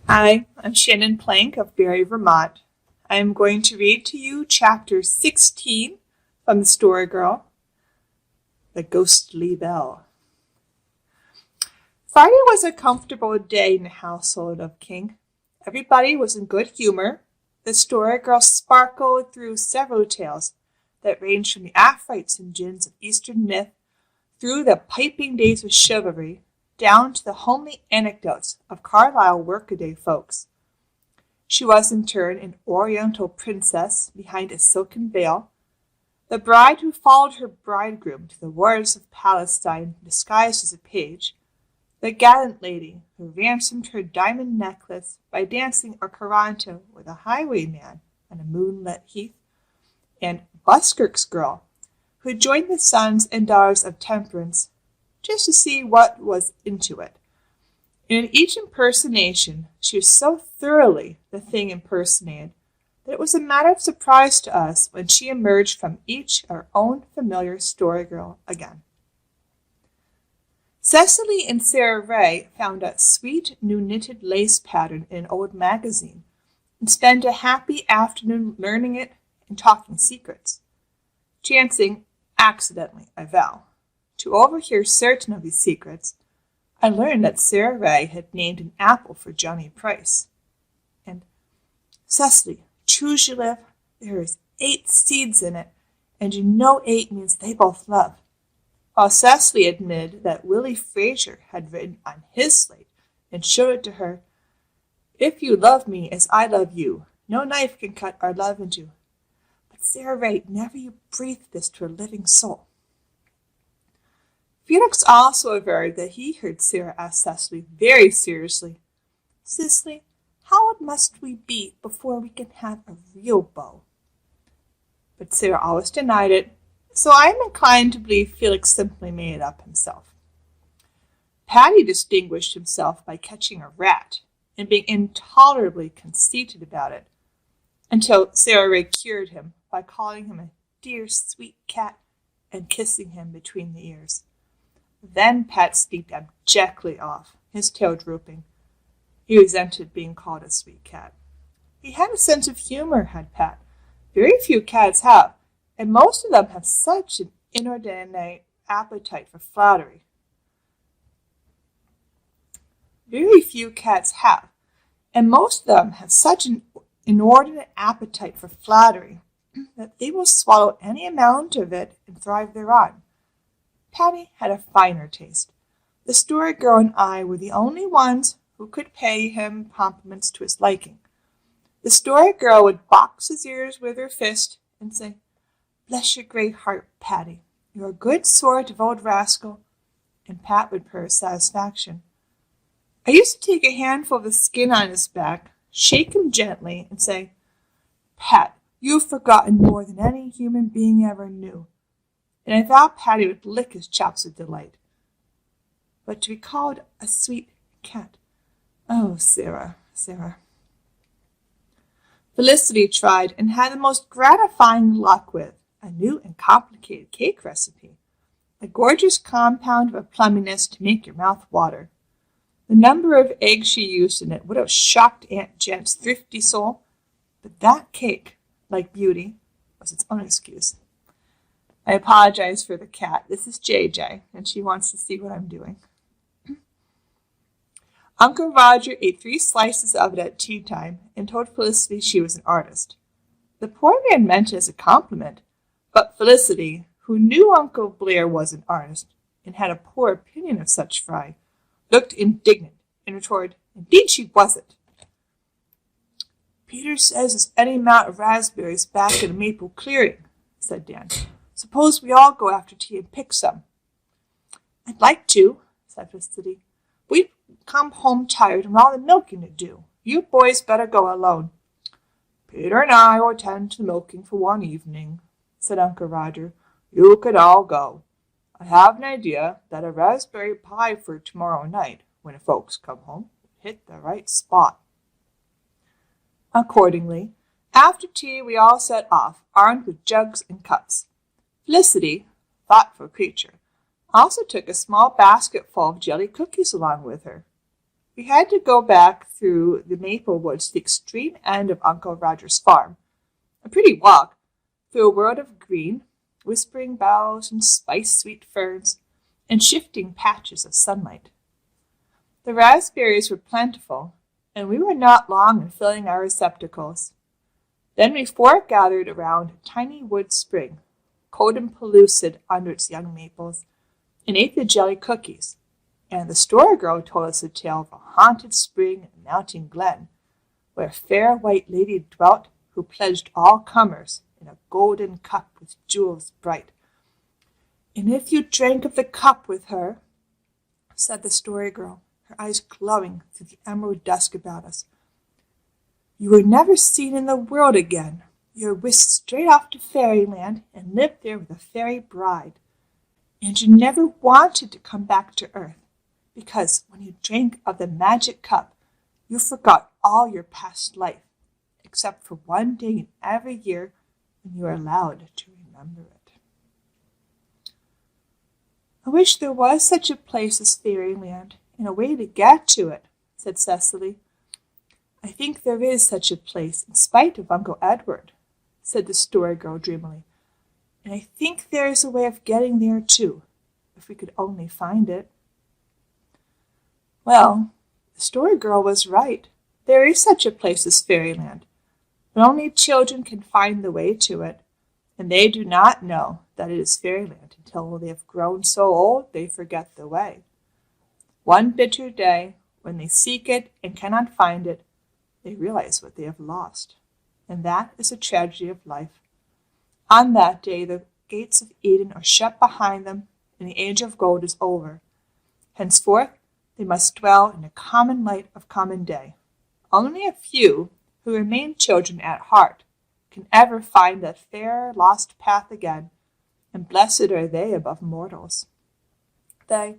Hi, I'm Shannon Plank of Barrie, Vermont. I am going to read to you Chapter 16 from the story Girl, The Ghostly Bell. Friday was a comfortable day in the household of King. Everybody was in good humor. The story girl sparkled through several tales that ranged from the afrites and gins of Eastern myth through the piping days of chivalry down to the homely anecdotes of Carlisle workaday folks. She was in turn an oriental princess behind a silken veil, the bride who followed her bridegroom to the wars of Palestine disguised as a page, the gallant lady who ransomed her diamond necklace by dancing a coranto with a highwayman on a moonlit heath, and Buskirk's girl, who joined the sons and daughters of temperance just to see what was into it. And in each impersonation, she was so thoroughly the thing impersonated that it was a matter of surprise to us when she emerged from each our own familiar story girl again. Cecily and Sarah Ray found a sweet new knitted lace pattern in an old magazine and spent a happy afternoon learning it and talking secrets, chancing, accidentally, I vow, to overhear certain of these secrets. I learned that Sarah Ray had named an apple for Johnny Price. And, Cecily, true as you live, there is 8 seeds in it, and you know 8 means they both love. While Cecily admitted that Willie Fraser had written on his slate and showed it to her, "If you love me as I love you, no knife can cut our love into." But Sarah Ray, never you breathed this to a living soul. Felix also averred that he heard Sarah ask Cecily very seriously, "Cecily, how old must we be before we can have a real beau?" But Sarah always denied it, so I am inclined to believe Felix simply made it up himself. Paddy distinguished himself by catching a rat and being intolerably conceited about it, until Sarah Ray cured him by calling him a dear sweet cat and kissing him between the ears. Then Pat sneaked abjectly off, his tail drooping. He resented being called a sweet cat. He had a sense of humor, had Pat. Very few cats have, and most of them have such an inordinate appetite for flattery. Very few cats have, and most of them have such an inordinate appetite for flattery that they will swallow any amount of it and thrive thereon. Patty had a finer taste. The story girl and I were the only ones who could pay him compliments to his liking. The story girl would box his ears with her fist and say, "Bless your great heart, Patty. You're a good sort of old rascal," and Pat would purr satisfaction. I used to take a handful of the skin on his back, shake him gently, and say, "Pat, you've forgotten more than any human being ever knew." And I thought Patty would lick his chops with delight. But to be called a sweet cat, oh, Sarah, Sarah. Felicity tried and had the most gratifying luck with a new and complicated cake recipe, a gorgeous compound of a plumminess to make your mouth water. The number of eggs she used in it would have shocked Aunt Janet's thrifty soul, but that cake, like beauty, was its own excuse. I apologize for the cat. This is JJ, and she wants to see what I'm doing. Uncle Roger ate 3 slices of it at tea time and told Felicity she was an artist. The poor man meant it as a compliment, but Felicity, who knew Uncle Blair was an artist and had a poor opinion of such fry, looked indignant and retorted, "Indeed she wasn't." "Peter says there's any amount of raspberries back in the maple clearing," said Dan. "Suppose we all go after tea and pick some." "I'd like to," said Felicity. "We'd come home tired and all the milking to do. You boys better go alone." "Peter and I will attend to the milking for one evening," said Uncle Roger. "You could all go. I have an idea that a raspberry pie for tomorrow night, when the folks come home, hit the right spot." Accordingly, after tea we all set off, armed with jugs and cups. Felicity, thoughtful creature, also took a small basket full of jelly cookies along with her. We had to go back through the maple woods to the extreme end of Uncle Roger's farm, a pretty walk, through a world of green, whispering boughs and spice-sweet ferns, and shifting patches of sunlight. The raspberries were plentiful, and we were not long in filling our receptacles. Then we foregathered around a tiny wood spring, cold and pellucid under its young maples, and ate the jelly cookies. And the Story Girl told us a tale of a haunted spring in a mountain glen, where a fair white lady dwelt who pledged all comers in a golden cup with jewels bright. And if you drank of the cup with her, said the Story Girl, her eyes glowing through the emerald dusk about us, you were never seen in the world again. You were whisked straight off to fairyland and lived there with a fairy bride. And you never wanted to come back to earth, because when you drank of the magic cup, you forgot all your past life, except for one day in every year when you are allowed to remember it. I wish there was such a place as fairyland, and a way to get to it, said Cecily. I think there is such a place, in spite of Uncle Edward, said the Story Girl dreamily. And I think there is a way of getting there, too, if we could only find it. Well, the Story Girl was right. There is such a place as fairyland, but only children can find the way to it, and they do not know that it is fairyland until they have grown so old they forget the way. One bitter day, when they seek it and cannot find it, they realize what they have lost, and that is the tragedy of life. On that day, the gates of Eden are shut behind them, and the age of gold is over. Henceforth, they must dwell in the common light of common day. Only a few, who remain children at heart, can ever find that fair lost path again, and blessed are they above mortals. They,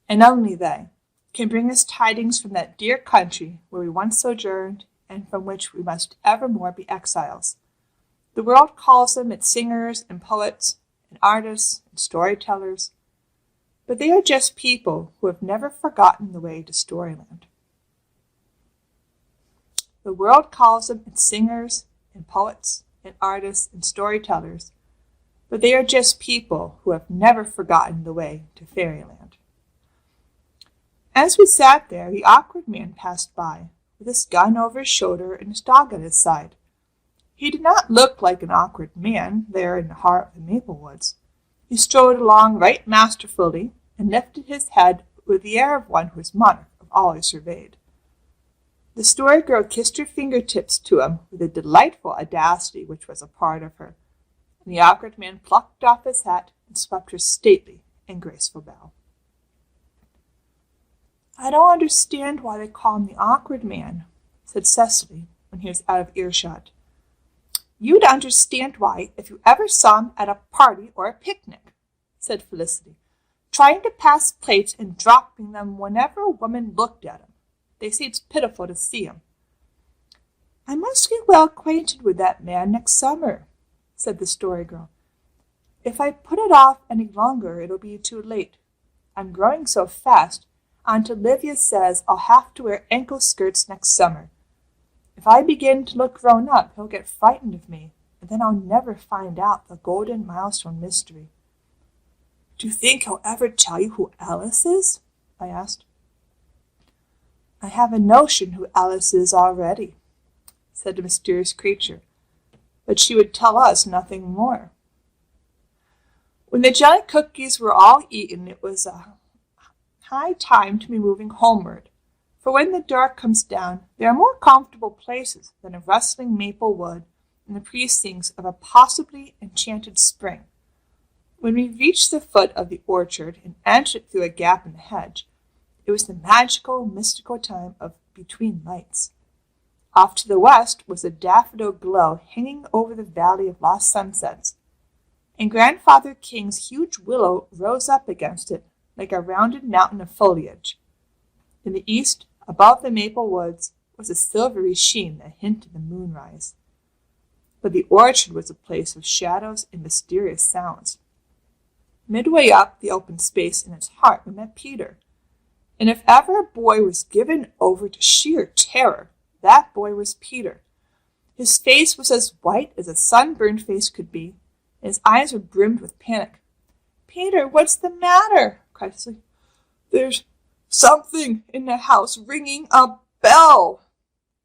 and only they, can bring us tidings from that dear country where we once sojourned, and from which we must evermore be exiles. The world calls them its singers and poets, and artists and storytellers, but they are just people who have never forgotten the way to Storyland. The world calls them its singers and poets and artists and storytellers, but they are just people who have never forgotten the way to Fairyland. As we sat there, the awkward man passed by, with his gun over his shoulder and his dog at his side. He did not look like an awkward man there in the heart of the maple woods. He strode along right masterfully and lifted his head with the air of one who is monarch of all he surveyed. The Story Girl kissed her fingertips to him with a delightful audacity which was a part of her, and the awkward man plucked off his hat and swept her stately and graceful bow. I don't understand why they call him the awkward man, said Cecily when he was out of earshot. You'd understand why if you ever saw him at a party or a picnic, said Felicity, trying to pass plates and dropping them whenever a woman looked at him. They say it's pitiful to see him. I must get well acquainted with that man next summer, said the Story Girl. If I put it off any longer, it'll be too late. I'm growing so fast, Aunt Olivia says I'll have to wear ankle skirts next summer. If I begin to look grown up, he'll get frightened of me, and then I'll never find out the golden milestone mystery. Do you think he'll ever tell you who Alice is? I asked. I have a notion who Alice is already, said the mysterious creature, but she would tell us nothing more. When the jelly cookies were all eaten, it was a high time to be moving homeward, for when the dark comes down, there are more comfortable places than a rustling maple wood in the precincts of a possibly enchanted spring. When we reached the foot of the orchard and entered through a gap in the hedge, it was the magical, mystical time of between lights. Off to the west was a daffodil glow hanging over the valley of lost sunsets, and Grandfather King's huge willow rose up against it like a rounded mountain of foliage. In the east, above the maple woods, was a silvery sheen that hinted the moonrise. But the orchard was a place of shadows and mysterious sounds. Midway up the open space in its heart we met Peter, And if ever a boy was given over to sheer terror, that boy was Peter. His face was as white as a sunburned face could be, and his eyes were brimmed with panic. "Peter, what's the matter?" cried Cecily. "There's something in the house ringing a bell,"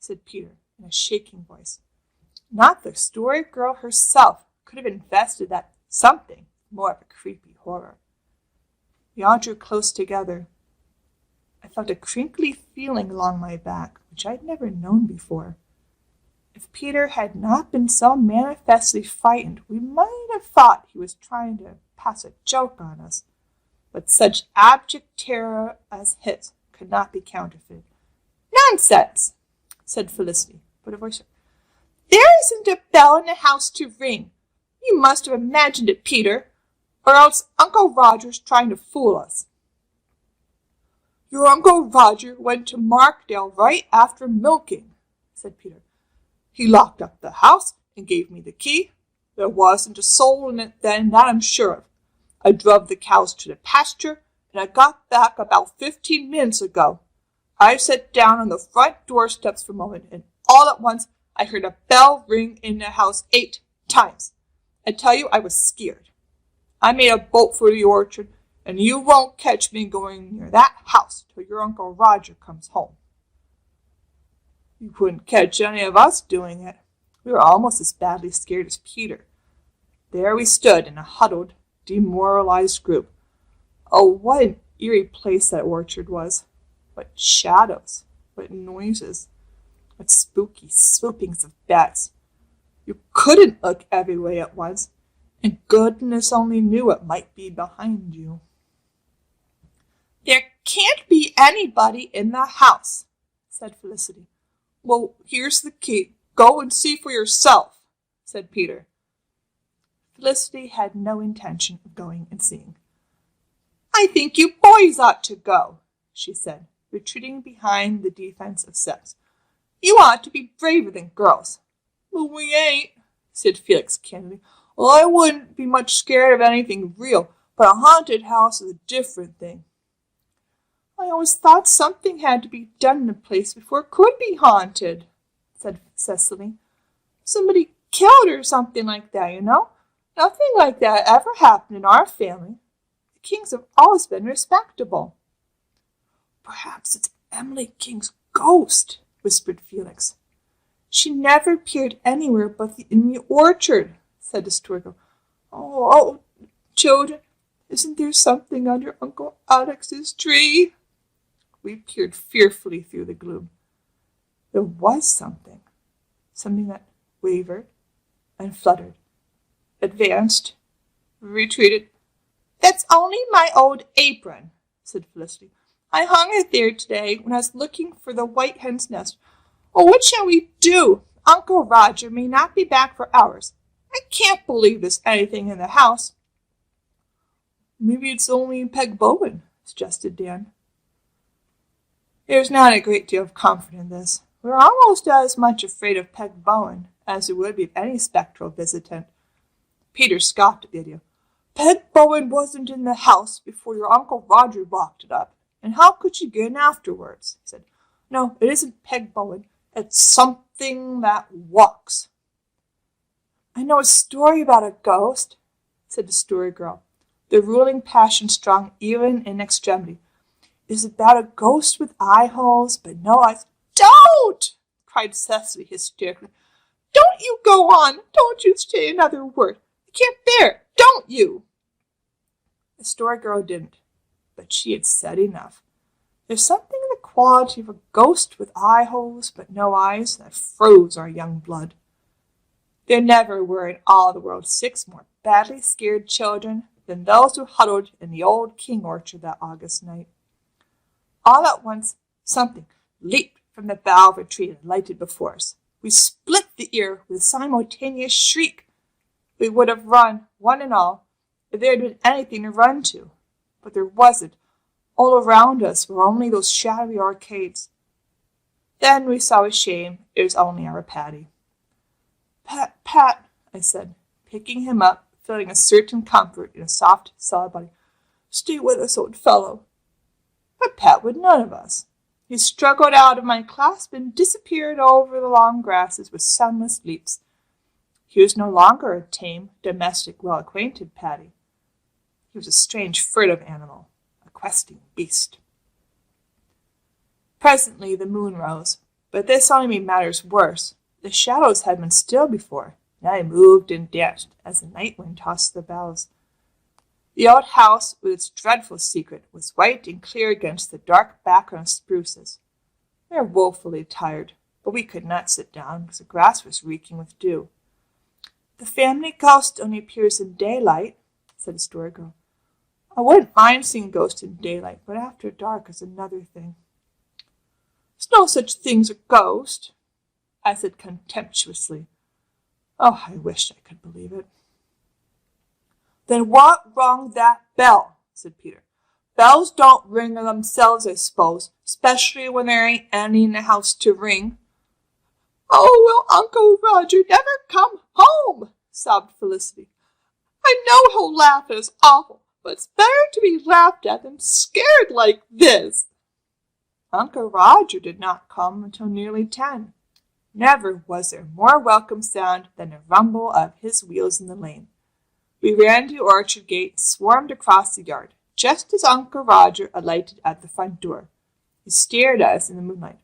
said Peter in a shaking voice. Not the Story Girl herself could have invested that something more of a creepy horror. We all drew close together. I felt a crinkly feeling along my back, which I'd never known before. If Peter had not been so manifestly frightened, we might have thought he was trying to pass a joke on us. But such abject terror as his could not be counterfeited. "Nonsense," said Felicity, but her voice. "There isn't a bell in the house to ring. You must have imagined it, Peter, or else Uncle Roger's trying to fool us." "Your Uncle Roger went to Markdale right after milking," said Peter. "He locked up the house and gave me the key. There wasn't a soul in it then, that I'm sure of. I drove the cows to the pasture, and I got back about 15 minutes ago. I sat down on the front doorsteps for a moment, and all at once I heard a bell ring in the house 8 times. I tell you, I was scared. I made a bolt for the orchard, and you won't catch me going near that house till your Uncle Roger comes home." You couldn't catch any of us doing it. We were almost as badly scared as Peter. There we stood in a huddled, demoralized group. Oh, what an eerie place that orchard was. What shadows, what noises, what spooky swoopings of bats. You couldn't look every way at once, and goodness only knew what might be behind you. "There can't be anybody in the house," said Felicity. "Well, here's the key. Go and see for yourself," said Peter. Felicity had no intention of going and seeing. "I think you boys ought to go," she said, retreating behind the defense of sex. "You ought to be braver than girls." "Well, we ain't," said Felix candidly. "Well, I wouldn't be much scared of anything real, but a haunted house is a different thing." "I always thought something had to be done in the place before it could be haunted," said Cecily. "Somebody killed or something like that, you know. Nothing like that ever happened in our family. The Kings have always been respectable." "Perhaps it's Emily King's ghost," whispered Felix. "She never appeared anywhere but in the orchard," said the Story Girl. Oh, children, isn't there something under Uncle Alex's tree?" We peered fearfully through the gloom. There was something that wavered and fluttered, advanced, retreated. "That's only my old apron," said Felicity. "I hung it there today when I was looking for the white hen's nest. Oh, what shall we do? Uncle Roger may not be back for hours. I can't believe there's anything in the house." "Maybe it's only Peg Bowen," suggested Dan. There's not a great deal of comfort in this. We're almost as much afraid of Peg Bowen as we would be of any spectral visitant. Peter scoffed at the idea. "Peg Bowen wasn't in the house before your Uncle Roger locked it up, and how could she get in afterwards?" he said. "No, it isn't Peg Bowen. It's something that walks." "I know a story about a ghost," said the Story Girl, the ruling passion strong even in extremity. "It is about a ghost with eye holes, but no eyes." "Don't!" cried Cecily hysterically. "Don't you go on. Don't you say another word. I can't bear it. Don't you?" The Story Girl didn't, but she had said enough. There's something in the quality of a ghost with eye holes but no eyes that froze our young blood. There never were in all the world 6 more badly scared children than those who huddled in the old King orchard that August night. All at once, something leaped from the bough of a tree and lighted before us. We split the air with a simultaneous shriek. We would have run, one and all, if there had been anything to run to. But there wasn't. All around us were only those shadowy arcades. Then we saw with shame it was only our Patty. Pat, I said, picking him up, feeling a certain comfort in a soft, solid body. "Stay with us, old fellow." But Pet would none of us. He struggled out of my clasp and disappeared over the long grasses with sunless leaps. He was no longer a tame, domestic, well-acquainted Paddy. He was a strange, furtive animal, a questing beast. Presently the moon rose, but this only made matters worse. The shadows had been still before. Now they moved and danced as the night wind tossed the boughs. The old house, with its dreadful secret, was white and clear against the dark background of spruces. We were woefully tired, but we could not sit down because the grass was reeking with dew. The family ghost only appears in daylight, said the Story Girl. I wouldn't mind seeing ghosts in daylight, but after dark is another thing. There's no such thing as a ghost, I said contemptuously. Oh, I wish I could believe it. Then what rung that bell? Said Peter. Bells don't ring of themselves, I suppose, especially when there ain't any in the house to ring. Oh, will Uncle Roger never come home? Sobbed Felicity. I know he'll laugh at us awful, but it's better to be laughed at than scared like this. Uncle Roger did not come until nearly 10. Never was there more welcome sound than the rumble of his wheels in the lane. We ran to the orchard gate and swarmed across the yard, just as Uncle Roger alighted at the front door. He stared at us in the moonlight.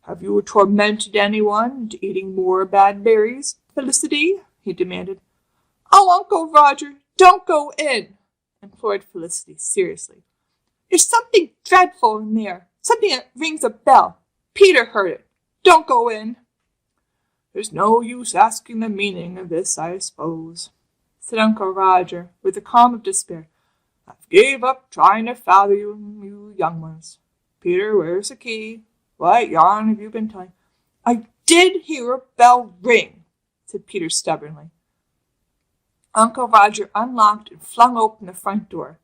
Have you tormented anyone into eating more bad berries, Felicity? He demanded. Oh, Uncle Roger, don't go in, implored Felicity seriously. There's something dreadful in there, something that rings a bell. Peter heard it. Don't go in. There's no use asking the meaning of this, I suppose, said Uncle Roger with the calm of despair. I've gave up trying to fathom you young ones. Peter, where's the key? What yarn have you been telling? I did hear a bell ring, said Peter stubbornly. Uncle Roger unlocked and flung open the front door.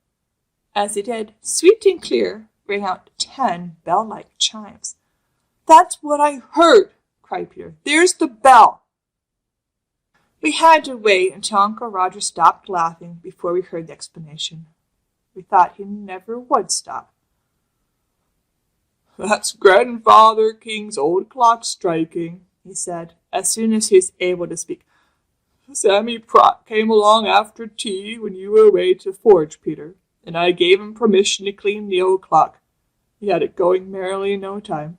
As he did, sweet and clear, rang out 10 bell-like chimes. That's what I heard, cried Peter. There's the bell. We had to wait until Uncle Roger stopped laughing before we heard the explanation. We thought he never would stop. That's Grandfather King's old clock striking, he said, as soon as he was able to speak. Sammy Pratt came along after tea when you were away to forge, Peter, and I gave him permission to clean the old clock. He had it going merrily in no time,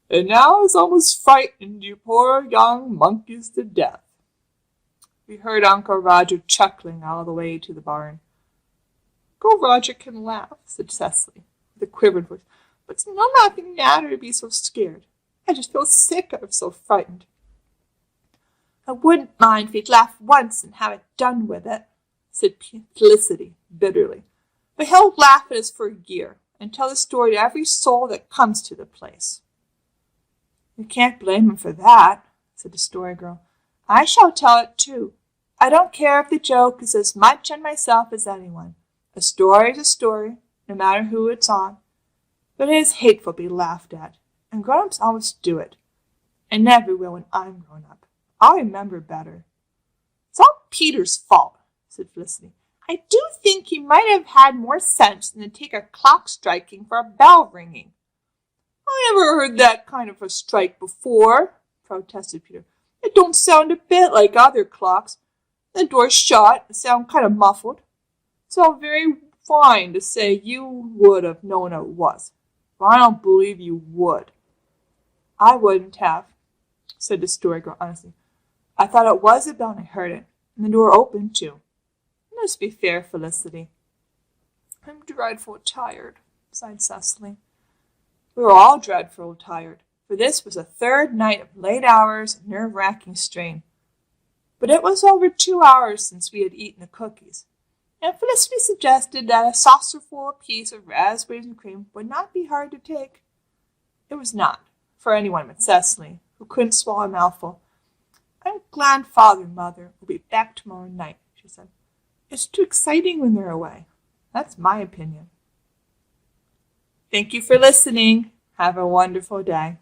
and now it's almost frightened you poor young monkeys to death. We heard Uncle Roger chuckling all the way to the barn. Uncle Roger can laugh, said Cecily, with a quivering voice, but it's no laughing matter to be so scared. I just feel sick I'm so frightened. I wouldn't mind if he'd laugh once and have it done with it, said Felicity bitterly. But he'll laugh at us for a year and tell the story to every soul that comes to the place. You can't blame him for that, said the Story Girl. I shall tell it too. I don't care if the joke is as much on myself as anyone. A story is a story, no matter who it's on. But it is hateful to be laughed at, and grown-ups always do it. And never will when I'm grown up. I'll remember better. It's all Peter's fault, said Felicity. I do think he might have had more sense than to take a clock striking for a bell ringing. I never heard that kind of a strike before, protested Peter. It don't sound a bit like other clocks. The door's shut, it sounds kind of muffled. It's all very fine to say you would have known it was. But I don't believe you would. I wouldn't have, said the Story Girl honestly. I thought it was a bell and I heard it, and the door opened too. Let's be fair, Felicity. I'm dreadful tired, sighed Cecily. We were all dreadful tired, for this was a third night of late hours and nerve-wracking strain. But it was over 2 hours since we had eaten the cookies, and Felicity suggested that a saucerful apiece of raspberries and cream would not be hard to take. It was not, for anyone but Cecily, who couldn't swallow a mouthful. I'm glad Father and Mother will be back tomorrow night, she said. It's too exciting when they're away. That's my opinion. Thank you for listening. Have a wonderful day.